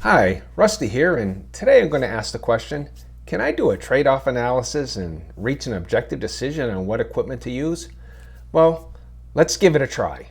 Hi, Rusty here, and today I'm going to ask the question, can I do a trade-off analysis and reach an objective decision on what equipment to use? Well, let's give it a try.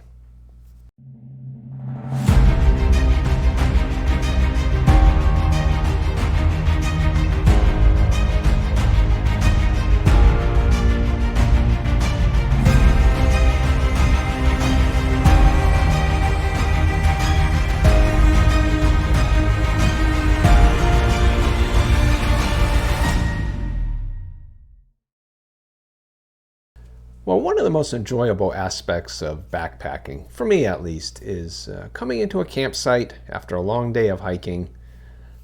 Well, one of the most enjoyable aspects of backpacking, for me at least, is coming into a campsite after a long day of hiking,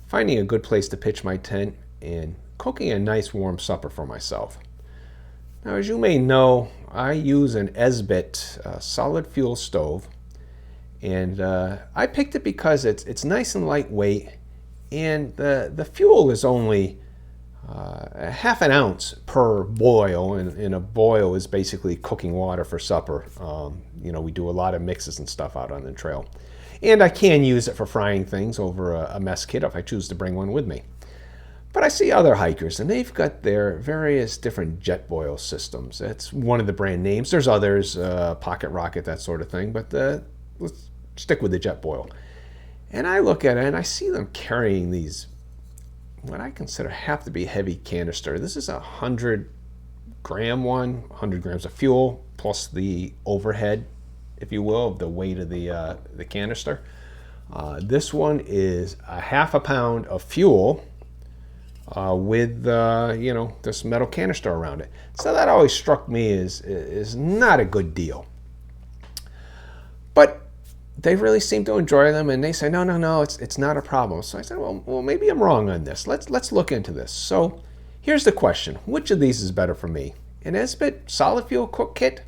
finding a good place to pitch my tent, and cooking a nice warm supper for myself. Now, as you may know, I use an Esbit solid fuel stove, and I picked it because it's nice and lightweight, and the fuel is only half an ounce per boil, and a boil is basically cooking water for supper. We do a lot of mixes and stuff out on the trail. And I can use it for frying things over a mess kit if I choose to bring one with me. But I see other hikers, and they've got their various different Jetboil systems. That's one of the brand names. There's others, Pocket Rocket, that sort of thing, but let's stick with the Jetboil. And I look at it, and I see them carrying these what I consider have to be heavy canister. This is a 100-gram one, 100 grams of fuel, plus the overhead, if you will, of the weight of the canister. This one is a half a pound of fuel with this metal canister around it. So that always struck me as not a good deal. But they really seem to enjoy them, and they say, no, it's not a problem. So I said, well, maybe I'm wrong on this. Let's look into this. So here's the question. Which of these is better for me? An Esbit solid fuel cook kit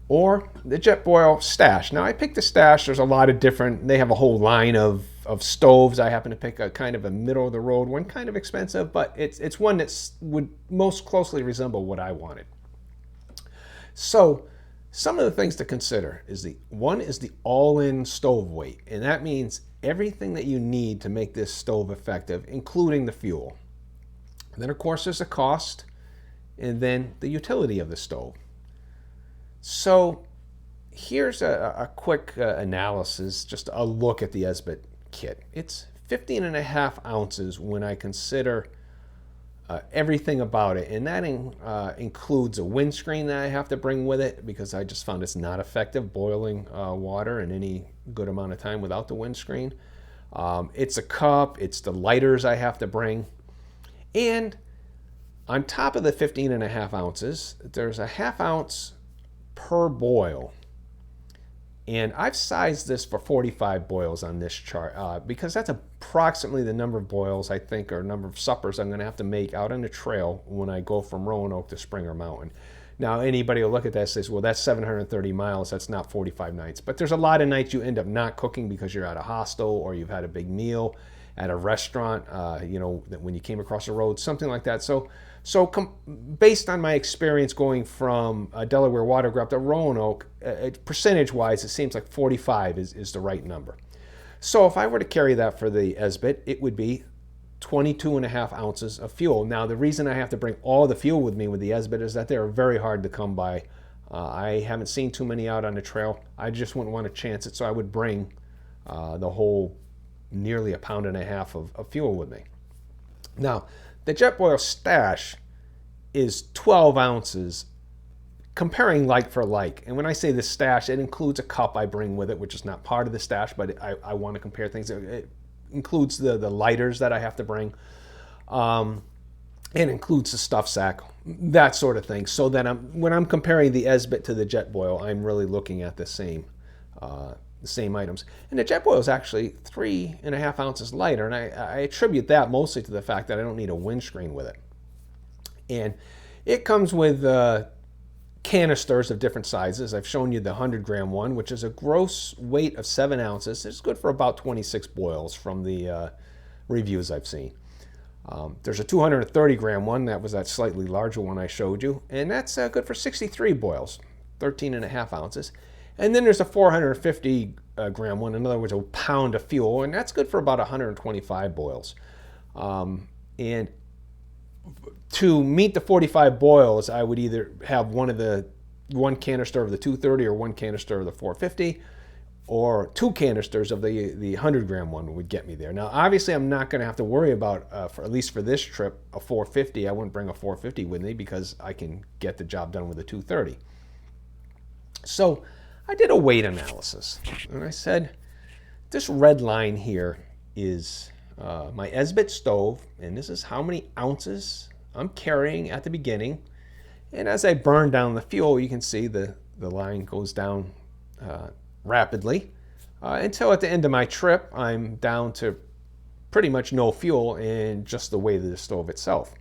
or the Jetboil Stash? Now, I picked the Stash. There's a lot of different, they have a whole line of stoves. I happen to pick a kind of a middle-of-the-road one, kind of expensive, but it's one that would most closely resemble what I wanted. So some of the things to consider is one is the all-in stove weight, and that means everything that you need to make this stove effective, including the fuel. And then, of course, there's the cost, and then the utility of the stove. So here's a quick analysis, just a look at the Esbit kit. It's 15.5 ounces when I consider everything about it, and that includes a windscreen that I have to bring with it because I just found it's not effective boiling water in any good amount of time without the windscreen. It's a cup, it's the lighters I have to bring, and on top of the 15.5 ounces, there's a half ounce per boil. And I've sized this for 45 boils on this chart because that's approximately the number of boils I think, or number of suppers I'm going to have to make out on the trail when I go from Roanoke to Springer Mountain. Now, anybody will look at that and say, well, that's 730 miles. That's not 45 nights. But there's a lot of nights you end up not cooking because you're at a hostel or you've had a big meal at a restaurant, when you came across the road, something like that. So based on my experience going from Delaware Water Gap to Roanoke, percentage-wise, it seems like 45 is the right number. So if I were to carry that for the Esbit, it would be 22.5 ounces of fuel. Now, the reason I have to bring all the fuel with me with the Esbit is that they're very hard to come by. I haven't seen too many out on the trail. I just wouldn't want to chance it, so I would bring the whole nearly 1.5 pounds of fuel with me. Now, the Jetboil Stash is 12 ounces, comparing like for like. And when I say the Stash, it includes a cup I bring with it, which is not part of the Stash, but I want to compare things. It includes the lighters that I have to bring, and includes the stuff sack, that sort of thing. So that when I'm comparing the Esbit to the Jetboil, I'm really looking at the same items. And the Jetboil is actually 3.5 ounces lighter, and I attribute that mostly to the fact that I don't need a windscreen with it. And it comes with canisters of different sizes. I've shown you the 100-gram one, which is a gross weight of 7 ounces. It's good for about 26 boils from the reviews I've seen. There's a 230-gram one, that was that slightly larger one I showed you, and that's good for 63 boils, 13.5 ounces. And then there's a 450 gram one, in other words, a pound of fuel, and that's good for about 125 boils. And to meet the 45 boils, I would either have one canister of the 230 or one canister of the 450, or two canisters of the 100 gram one would get me there. Now, obviously, I'm not going to have to worry about, at least for this trip, a 450. I wouldn't bring a 450 with me because I can get the job done with a 230. So I did a weight analysis, and I said, this red line here is my Esbit stove, and this is how many ounces I'm carrying at the beginning. And as I burn down the fuel, you can see the line goes down rapidly until at the end of my trip, I'm down to pretty much no fuel and just the weight of the stove itself.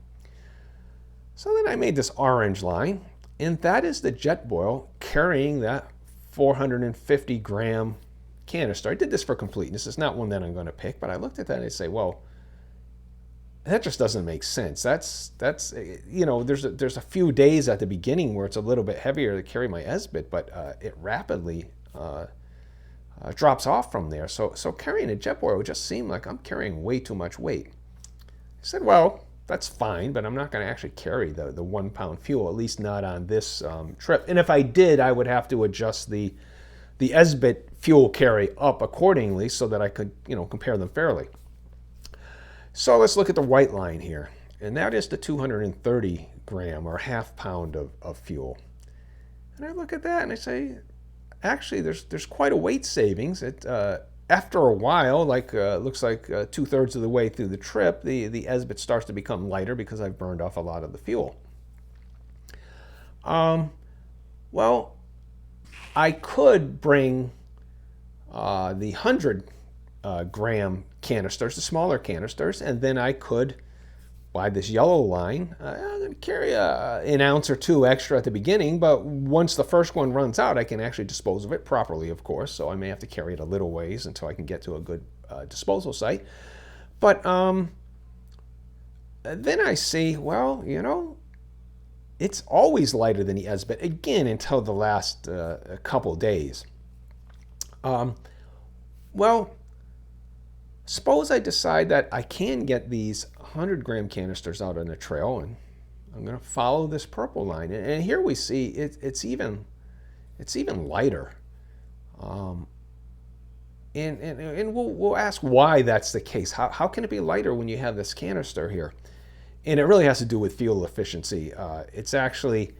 So then I made this orange line, and that is the Jetboil carrying that 450 gram canister. I did this for completeness. It's not one that I'm going to pick, but I looked at that and I say, well, that just doesn't make sense. That's you know, there's a few days at the beginning where it's a little bit heavier to carry my Esbit, but it rapidly drops off from there. So carrying a Jetboil would just seem like I'm carrying way too much weight. I said, well, that's fine, but I'm not going to actually carry the 1 pound fuel, at least not on this trip. And if I did, I would have to adjust the Esbit fuel carry up accordingly so that I could, you know, compare them fairly. So let's look at the white line here, and that is the 230 gram or half pound of fuel. And I look at that and I say, actually, there's quite a weight savings. After a while, looks like 2/3 of the way through the trip, the Esbit starts to become lighter because I've burned off a lot of the fuel. Well, I could bring the 100 gram canisters, the smaller canisters, and then I could, by this yellow line, I'm going to carry an ounce or two extra at the beginning, but once the first one runs out, I can actually dispose of it properly, of course, so I may have to carry it a little ways until I can get to a good disposal site. But then I see, well, you know, it's always lighter than the Esbit, again, until the last couple days. Well, suppose I decide that I can get these 100 gram canisters out on the trail, and I'm going to follow this purple line. And here we see it's even lighter. And we'll ask why that's the case. How can it be lighter when you have this canister here? And it really has to do with fuel efficiency. It's actually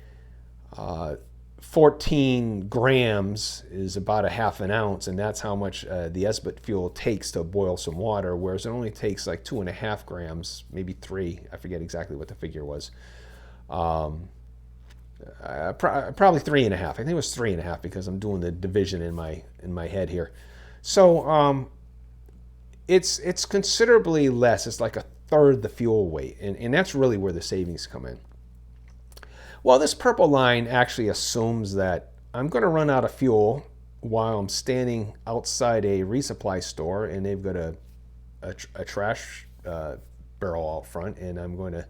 14 grams is about a half an ounce, and that's how much the Esbit fuel takes to boil some water, whereas it only takes like 2.5 grams, maybe 3. I forget exactly what the figure was. Probably 3.5. I think it was 3.5 because I'm doing the division in my head here. So it's considerably less. It's like 1/3 the fuel weight, and that's really where the savings come in. Well, this purple line actually assumes that I'm going to run out of fuel while I'm standing outside a resupply store, and they've got a trash barrel out front, and I'm going to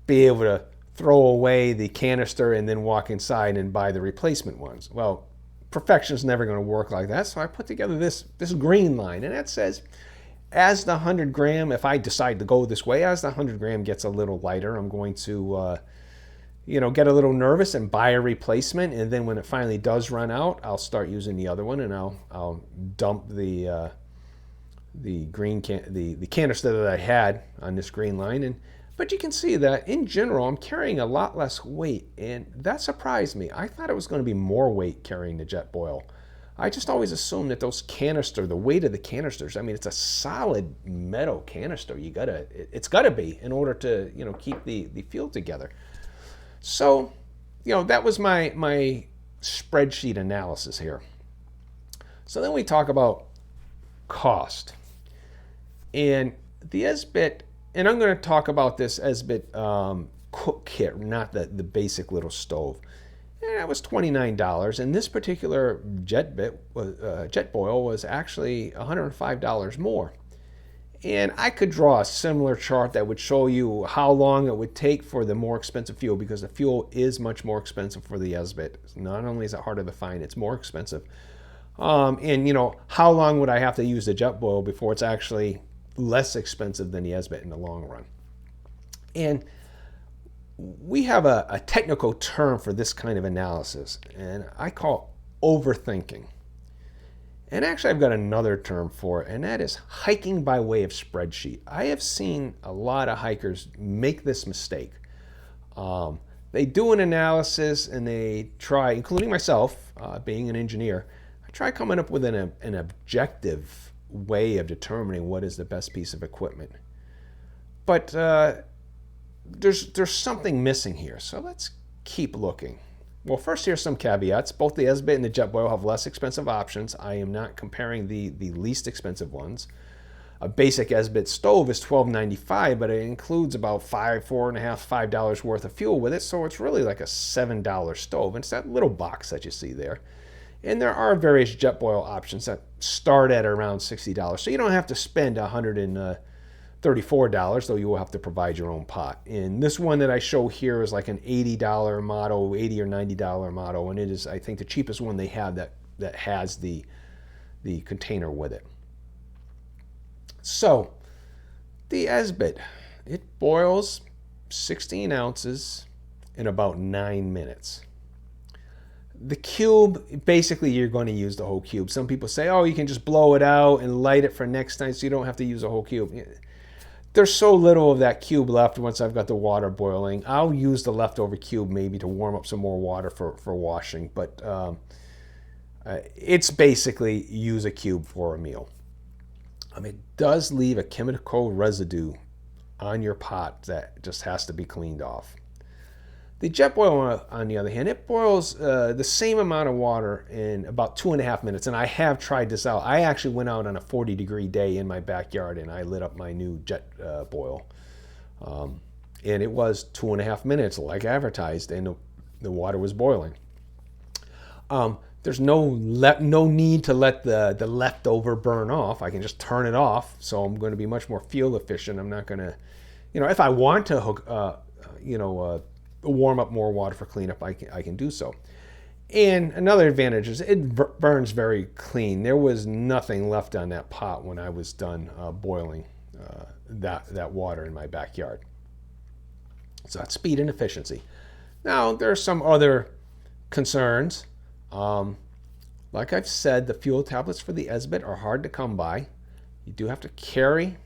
be able to throw away the canister and then walk inside and buy the replacement ones. Well, perfection is never going to work like that, so I put together this green line, and that says, as the 100 gram, if I decide to go this way, as the 100 gram gets a little lighter, I'm going to get a little nervous and buy a replacement, and then when it finally does run out, I'll start using the other one, and I'll dump the canister that I had on this green line. But you can see that in general, I'm carrying a lot less weight, and that surprised me. I thought it was going to be more weight carrying the Jetboil. I just always assumed that the weight of the canisters, I mean, it's a solid metal canister. It's gotta be in order to keep the fuel together. So, that was my spreadsheet analysis here. So then we talk about cost. And the Esbit, and I'm going to talk about this Esbit cook kit, not the basic little stove. And that was $29. And this particular Jetboil was actually $105 more. And I could draw a similar chart that would show you how long it would take for the more expensive fuel, because the fuel is much more expensive for the Esbit. Not only is it harder to find, it's more expensive. And how long would I have to use the Jetboil before it's actually less expensive than the Esbit in the long run? And we have a technical term for this kind of analysis, and I call overthinking. And actually, I've got another term for it, and that is hiking by way of spreadsheet. I have seen a lot of hikers make this mistake. They do an analysis and they try, including myself, being an engineer, I try coming up with an objective way of determining what is the best piece of equipment. But there's something missing here, so let's keep looking. Well, first, here's some caveats. Both the Esbit and the Jetboil have less expensive options. I am not comparing the least expensive ones. A basic Esbit stove is $12.95, but it includes about $4.50, $5 worth of fuel with it, so it's really like a $7 stove. And it's that little box that you see there. And there are various Jetboil options that start at around $60, so you don't have to spend $134, though you will have to provide your own pot. And this one that I show here is like an $80 model, $80 or $90 model, and it is, I think, the cheapest one they have that has the container with it. So the Esbit, it boils 16 ounces in about 9 minutes. The cube, basically you're going to use the whole cube. Some people say, oh, you can just blow it out and light it for next time so you don't have to use a whole cube. There's so little of that cube left once I've got the water boiling. I'll use the leftover cube maybe to warm up some more water for washing, but it's basically use a cube for a meal. It does leave a chemical residue on your pot that just has to be cleaned off. The Jetboil, on the other hand, it boils the same amount of water in about 2.5 minutes. And I have tried this out. I actually went out on a 40-degree day in my backyard and I lit up my new Jetboil. And it was 2.5 minutes, like advertised, and the water was boiling. There's no need to let the leftover burn off. I can just turn it off. So I'm going to be much more fuel efficient. I'm not going to, if I want to hook, warm up more water for cleanup, I can do so. And another advantage is it burns very clean. There was nothing left on that pot when I was done boiling that water in my backyard. So that's speed and efficiency. Now, there are some other concerns. Like I've said, the fuel tablets for the Esbit are hard to come by. You do have to carry.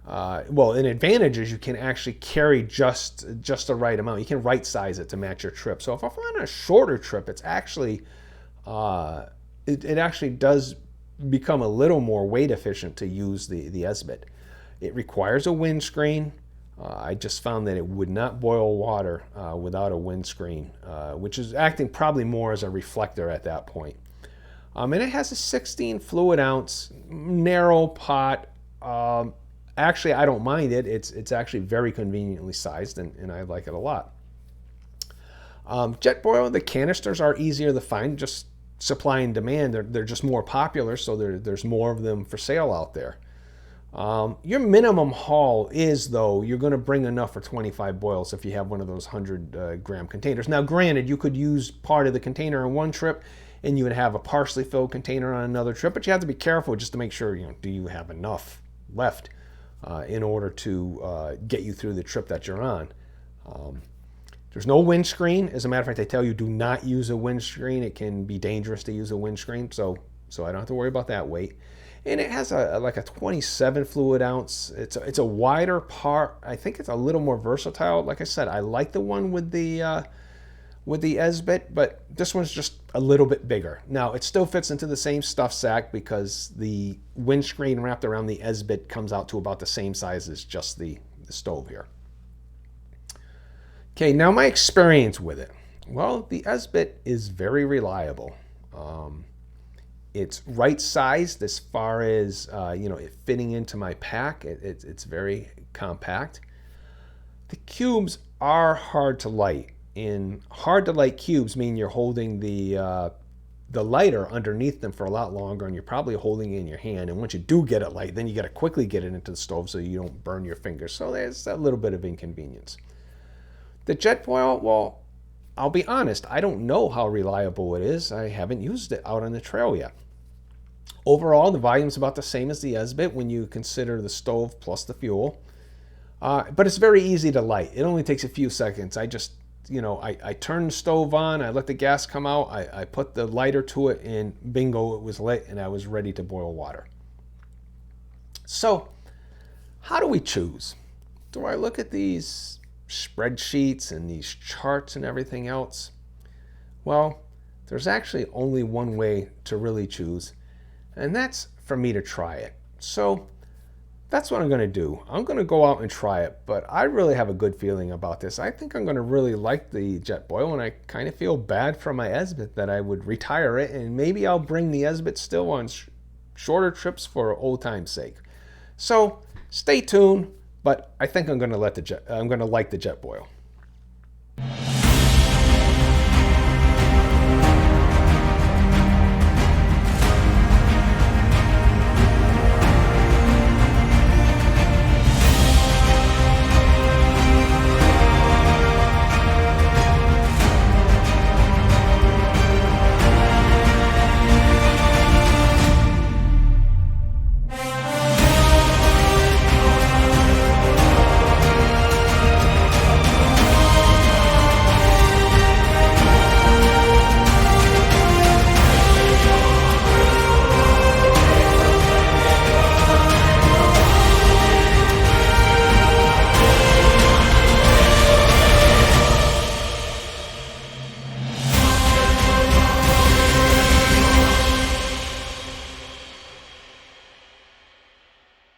An advantage is you can actually carry just the right amount. You can right size it to match your trip. So if I'm on a shorter trip, it's actually it actually does become a little more weight efficient to use the Esbit. It requires a windscreen. I just found that it would not boil water without a windscreen, which is acting probably more as a reflector at that point. And it has a 16 fluid ounce narrow pot. Actually, I don't mind it. It's actually very conveniently sized, and I like it a lot. Jetboil, the canisters are easier to find. Just supply and demand. They're just more popular, so there's more of them for sale out there. Your minimum haul is, though, you're going to bring enough for 25 boils if you have one of those 100-gram containers. Now, granted, you could use part of the container on one trip, and you would have a partially filled container on another trip, but you have to be careful just to make sure, do you have enough left in order to get you through the trip that you're on. There's no windscreen. As a matter of fact, they tell you do not use a windscreen. It can be dangerous to use a windscreen, so I don't have to worry about that weight. And it has like a 27 fluid ounce. It's a wider part. I think it's a little more versatile. Like I said, I like the one with the Esbit, but this one's just a little bit bigger. Now, it still fits into the same stuff sack because the windscreen wrapped around the Esbit comes out to about the same size as just the stove here. Okay, now my experience with it. Well, the Esbit is very reliable. It's right sized as far as it fitting into my pack. It's very compact. The cubes are hard to light. And hard to light cubes mean you're holding the the lighter underneath them for a lot longer, and you're probably holding it in your hand. And once you do get it light, then you got to quickly get it into the stove so you don't burn your fingers. So there's a little bit of inconvenience. The Jetboil, well, I'll be honest, I don't know how reliable it is. I haven't used it out on the trail yet. Overall, the volume's about the same as the Esbit when you consider the stove plus the fuel. But it's very easy to light. It only takes a few seconds. I turn the stove on, I let the gas come out, I put the lighter to it, and bingo, it was lit, and I was ready to boil water. So, how do we choose? Do I look at these spreadsheets and these charts and everything else? Well, there's actually only one way to really choose, and that's for me to try it. So that's what I'm going to do. I'm going to go out and try it, but I really have a good feeling about this. I think I'm going to really like the Jetboil, and I kind of feel bad for my Esbit that I would retire it, and maybe I'll bring the Esbit still on shorter trips for old time's sake. So stay tuned, but I think I'm going to like the Jetboil.